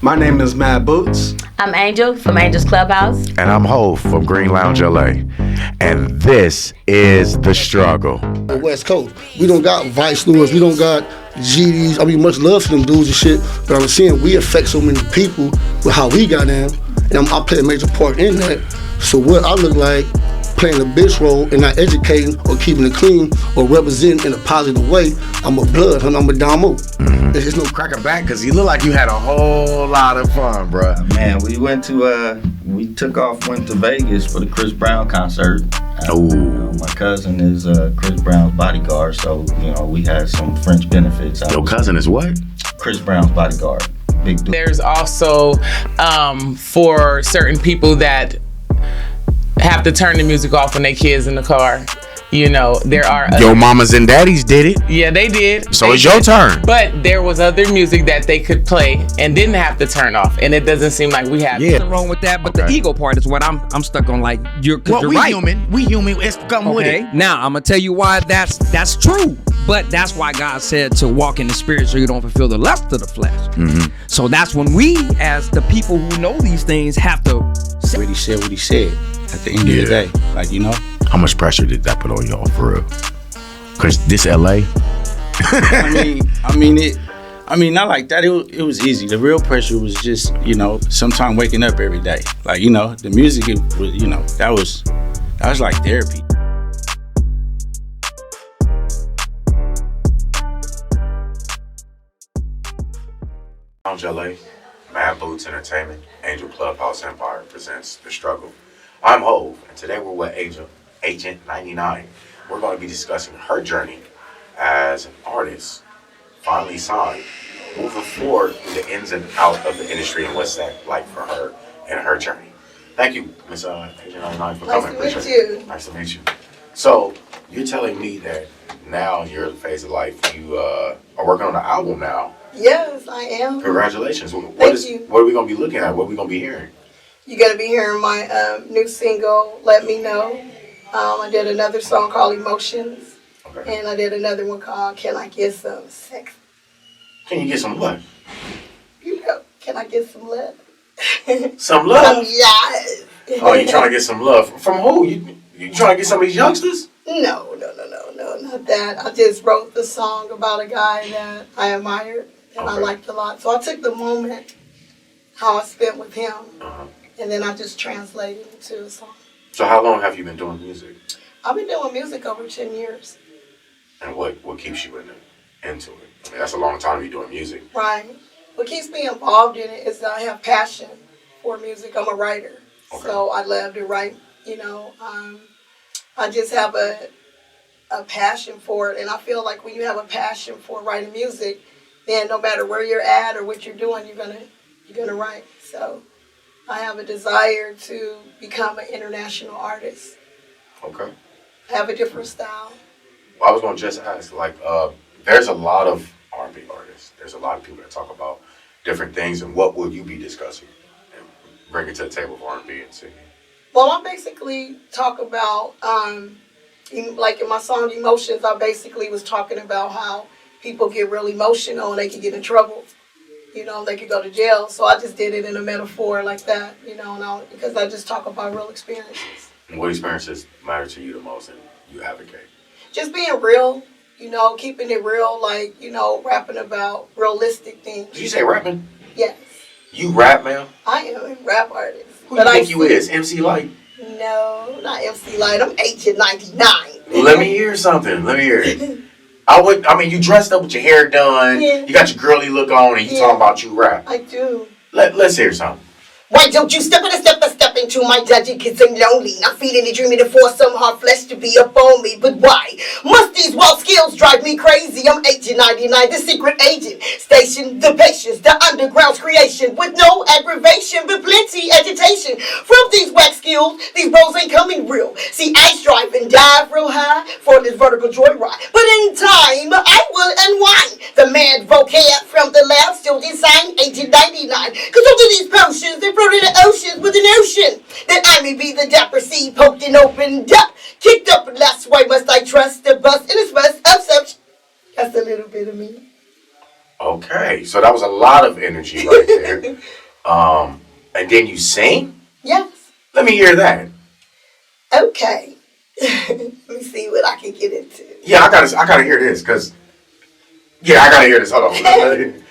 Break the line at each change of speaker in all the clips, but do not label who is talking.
My name is Matt Boots.
I'm Angel from Angel's Clubhouse.
And I'm Hov from Green Lounge LA. And this is The Struggle.
The West Coast. We don't got Vice Lords. We don't got GDs. I mean, much love for them dudes and shit. But I'm saying we affect so many people with how we got in. And I play a major part in that. So what I look like playing a bitch role and not educating or keeping it clean or representing in a positive way, I'm a blood, I'm a Damo.
Mm-hmm.
There's just no
Crack it back, because you look like you had a whole lot of fun, bruh.
Man, we went to went to Vegas for the Chris Brown concert.
Ooh.
My cousin is Chris Brown's bodyguard, so we had some French benefits.
Your cousin is what?
Chris Brown's bodyguard. Big dude.
There's also for certain people that have to turn the music off when their kids in the car. There are
Your mamas and daddies did it.
Yeah, they did.
So it's your turn.
But there was other music that they could play and didn't have to turn off, and it doesn't seem like we have.
Yeah.
Nothing wrong with that, but
Okay.
the ego part is what I'm stuck on. Like you're
we
right.
human. We human. It's come with
Okay.
it.
Now I'm gonna tell you why that's true. But that's why God said to walk in the spirit so you don't fulfill the lust of the flesh.
Mm-hmm.
So that's when we, as the people who know these things, have to.
What he said at the end of the day.
How much pressure did that put on y'all for real? Cause this LA.
I mean, not like that. It was easy. The real pressure was just, sometime waking up every day. Like, the music, it was, that was like therapy.
Lounge LA, Mad Boots Entertainment, Angel Clubhouse Empire presents The Struggle. I'm Hov, and today we're with Agent 99. We're going to be discussing her journey as an artist, finally signed, moving forward through the ins and outs of the industry and what's that like for her and her journey. Thank you, Miss Agent 99, for coming.
Nice to meet you.
Nice to meet you. So, you're telling me that now in your phase of life, you are working on an album now.
Yes, I am.
Congratulations.
Thank you.
What are we going to be looking at? What are we going to be hearing?
You're going to be hearing my new single, Let Me Know. I did another song called Emotions.
Okay.
And I did another one called Can I Get Some Sex?
Can you get some love?
Can I get some love?
Some love?
Yes.
Oh, you trying to get some love. From who? You trying to get some of these youngsters?
No, not that. I just wrote the song about a guy that I admired and I liked a lot. So I took the moment, how I spent with him, and then I just translated it into a song.
So how long have you been doing music?
I've been doing music over 10 years.
And what keeps you into it? I mean, that's a long time to be doing music.
Right. What keeps me involved in it is that I have passion for music. I'm a writer.
Okay.
So I love to write, I just have a passion for it. And I feel like when you have a passion for writing music, then no matter where you're at or what you're doing, you're gonna write. So I have a desire to become an international artist.
Okay.
Have a different style.
Well, I was going to just ask, there's a lot of R&B artists. There's a lot of people that talk about different things, and what will you be discussing and bring it to the table for R&B and singing?
Well, I basically talk about, like in my song Emotions, I basically was talking about how people get real emotional and they can get in trouble. They could go to jail. So I just did it in a metaphor like that, because I just talk about real experiences.
And what experiences matter to you the most and you advocate?
Just being real, keeping it real, rapping about realistic things.
Did you say rapping?
Yes.
You rap, man?
I am a rap artist.
Who do you think you is? MC Lyte?
No, not MC Lyte. I'm Agent 99.
Let me hear something. Let me hear it. You dressed up with your hair done.
Yeah.
You got your girly look on, and you talking about you rap.
I do.
Let's hear something.
Why don't you step into my dungeon, cause I'm lonely. I'm feeding the dreaming to force some hard flesh to be up on me. But why must these wild skills drive me crazy? I'm Agent 99, the secret agent. Station the patience, the underground's creation. With no aggravation, but plenty agitation. From these wax skills, these bros ain't coming real. See, I strive and dive real high for this vertical joyride. But in time, I will unwind. The mad vocab from the lab still design Agent 99. Cause over these potions, they float in the oceans with an ocean. That I may be the dapper seed poked and opened up. Kicked up and last, why must I trust the bus in this bus of such? That's a little bit of me.
Okay, so that was a lot of energy right there. And then you sing?
Yes.
Let me hear that.
Okay. Let me see what I can get into.
Yeah, I gotta hear this, cause yeah, I gotta hear this. Hold on.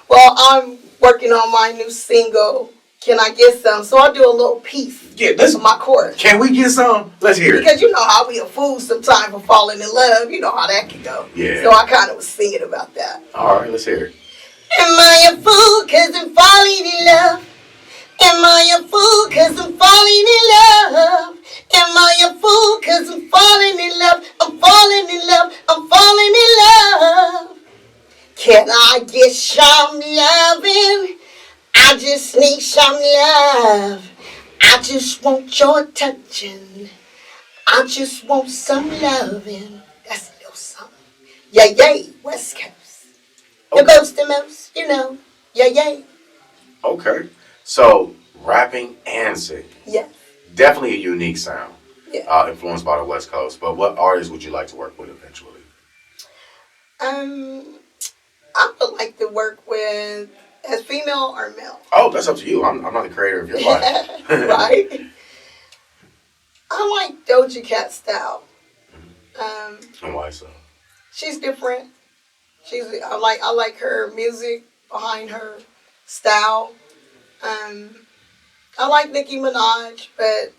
Well, I'm working on my new single. Can I get some? So I'll do a little piece
Yeah, listen.
of my chorus.
Can we get some? Let's hear it.
Because you know how we a fool sometimes for falling in love. You know how that can go.
Yeah.
So I kind of was singing about that.
All right, let's hear it.
Am I a fool cause I'm falling in love? Am I a fool cause I'm falling in love? Am I a fool cause I'm falling in love? I'm falling in love. I'm falling in love. Can I get some loving? I just need some love. I just want your touching. I just want some loving. That's a little something. Yeah, yeah, West Coast. The coast the most, you know. Yeah, yeah.
Okay. So rapping and singing.
Yeah.
Definitely a unique sound.
Yeah.
Influenced by the West Coast. But what artists would you like to work with eventually?
I would like to work with as female or male.
Oh, that's up to you. I'm not the creator of your life.
Right? I like Doja Cat style.
And why so?
She's different. I like her music behind her style. I like Nicki Minaj, but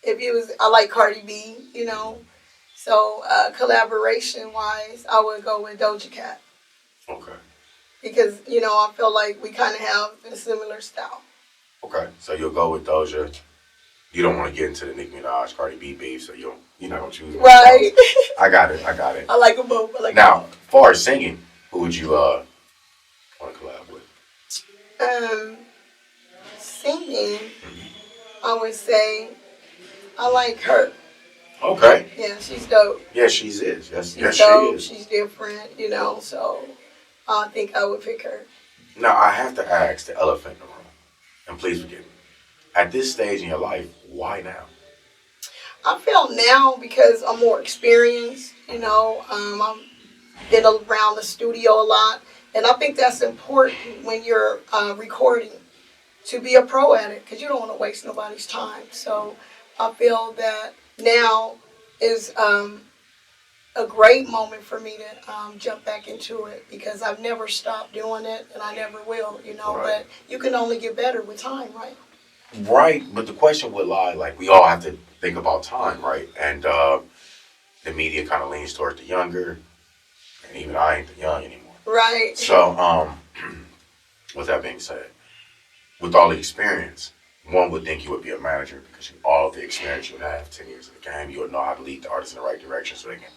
I like Cardi B, you know. So collaboration wise, I would go with Doja Cat.
Okay.
Because, you know, I feel like we kind of have a similar style.
Okay. So you'll go with Doja. You don't want to get into the Nicki Minaj, Cardi B beef, so you're not going to choose one.
Right.
I got it.
I like them both.
Now, as far as singing, who would you want to collab with?
Singing, I would say I like her.
Okay.
Yeah, she's dope.
Yeah, she is. Yes,
She's
she
dope.
is.
She's different, you know, so I think I would pick her.
Now, I have to ask the elephant in the room, and please forgive me. At this stage in your life, why now?
I feel now because I'm more experienced, you know, I've been around the studio a lot, and I think that's important when you're recording, to be a pro at it, because you don't want to waste nobody's time. So I feel that now is a great moment for me to jump back into it, because I've never stopped doing it, and I never will, you know,
Right.
but you can only get better with time, right?
Right, but the question would lie, like, we all have to think about time, right? And the media kind of leans towards the younger, and even I ain't the young anymore.
Right.
So, with that being said, with all the experience, one would think you would be a manager, because all the experience you have, 10 years in the game, you would know how to lead the artists in the right direction so they can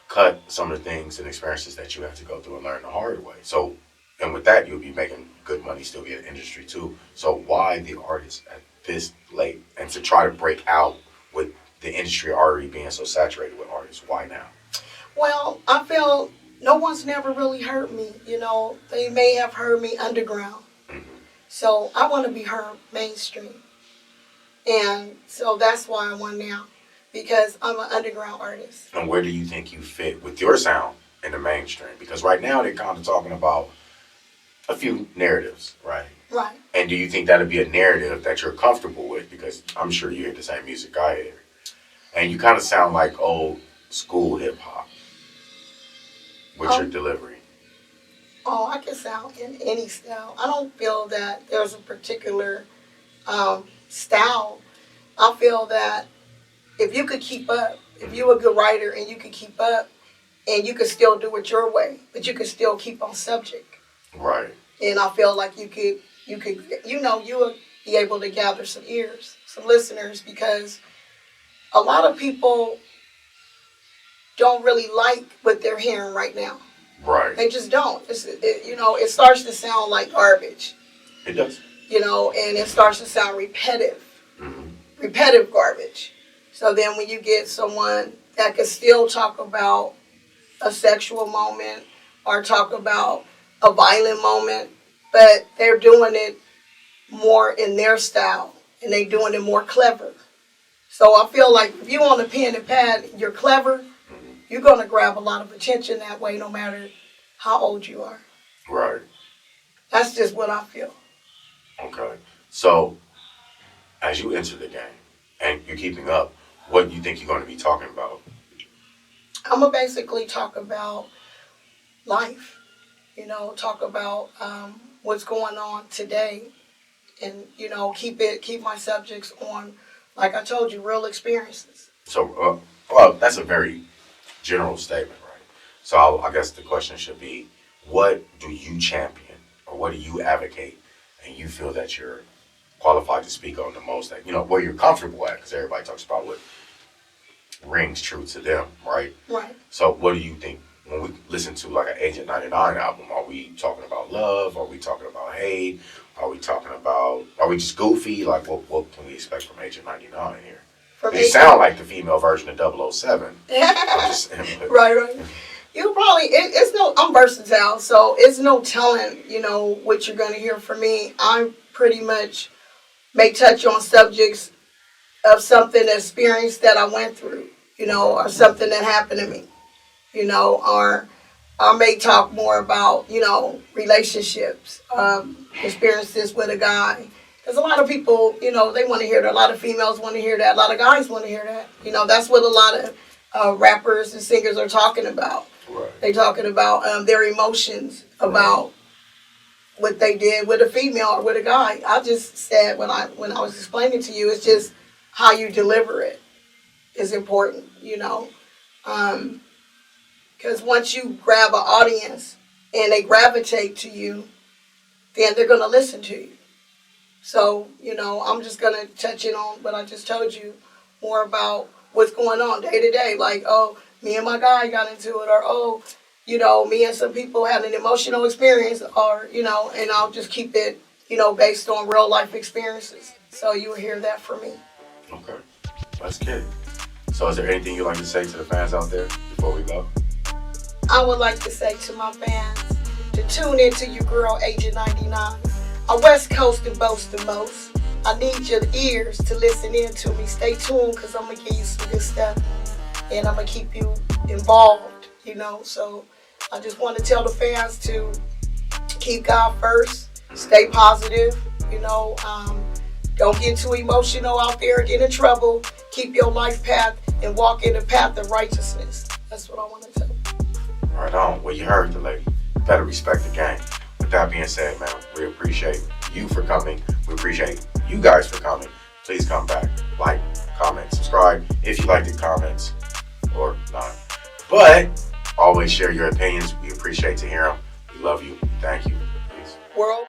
cut some of the things and experiences that you have to go through and learn the hard way. So, and with that, you'll be making good money, still be in the industry too. So why the artist at this late, and to try to break out with the industry already being so saturated with artists? Why now?
Well, I feel no one's never really heard me, you know. They may have heard me underground. So I want to be heard mainstream. And so that's why I want now, because I'm an underground artist.
And where do you think you fit with your sound in the mainstream? Because right now they're kind of talking about a few narratives, right?
Right.
And do you think that'll be a narrative that you're comfortable with? Because I'm sure you hear the same music I hear. And you kind of sound like old school hip hop with your delivery.
Oh, I can sound in any style. I don't feel that there's a particular style. I feel that if you could keep up, if you're a good writer and you could keep up, and you could still do it your way, but you could still keep on subject.
Right.
And I feel like you could, you know, you would be able to gather some ears, some listeners, because a lot of people don't really like what they're hearing right now.
Right.
They just don't. You know, it starts to sound like garbage.
It does.
You know, and it starts to sound repetitive. Repetitive garbage. So then when you get someone that can still talk about a sexual moment or talk about a violent moment, but they're doing it more in their style, and they're doing it more clever. So I feel like if you on a pen and pad, you're clever, you're going to grab a lot of attention that way, no matter how old you are.
Right.
That's just what I feel.
Okay. So, as you enter the game and you're keeping up, what do you think you're going to be talking about?
I'm gonna basically talk about life, talk about what's going on today, and keep my subjects on, like I told you, real experiences.
So, well, that's a very general statement, right? So, I guess the question should be, what do you champion or what do you advocate, and you feel that you're qualified to speak on the most? That where you're comfortable at, because everybody talks about what rings true to them, right?
Right.
So what do you think when we listen to like an Agent 99 album? Are we talking about love? Are we talking about hate? Are we just goofy? Like what can we expect from Agent 99 here? You sound like the female version of 007.
Right. You probably, I'm versatile, so it's no telling, what you're going to hear from me. I pretty much may touch on subjects of something experience that I went through, or something that happened to me, or I may talk more about, relationships, experiences with a guy. There's a lot of people, they want to hear that. A lot of females want to hear that. A lot of guys want to hear that. That's what a lot of rappers and singers are talking about.
Right.
They're talking about their emotions about what they did with a female or with a guy. I just said when I was explaining to you, it's just how you deliver it is important, because once you grab an audience and they gravitate to you, then they're going to listen to you. So, I'm just going to touch in on what I just told you, more about what's going on day to day. Like, oh, me and my guy got into it, or, oh, me and some people had an emotional experience, or, and I'll just keep it, based on real life experiences. So you will hear that from me.
Okay, let's get it. So is there anything you'd like to say to the fans out there before we go?
I would like to say to my fans to tune into your girl, Agent 99. A West Coast and boast the most. I need your ears to listen in to me. Stay tuned, because I'm going to give you some good stuff. And I'm going to keep you involved, So I just want to tell the fans to keep God first. Stay positive, Don't get too emotional out there, get in trouble. Keep your life path and walk in the path of righteousness. That's what I want to tell you.
Right on. Well, you heard the lady. Better respect the game. With that being said, man, we appreciate you for coming. We appreciate you guys for coming. Please come back. Like, comment, subscribe if you like the comments or not. But always share your opinions. We appreciate to hear them. We love you. Thank you. Peace.
World.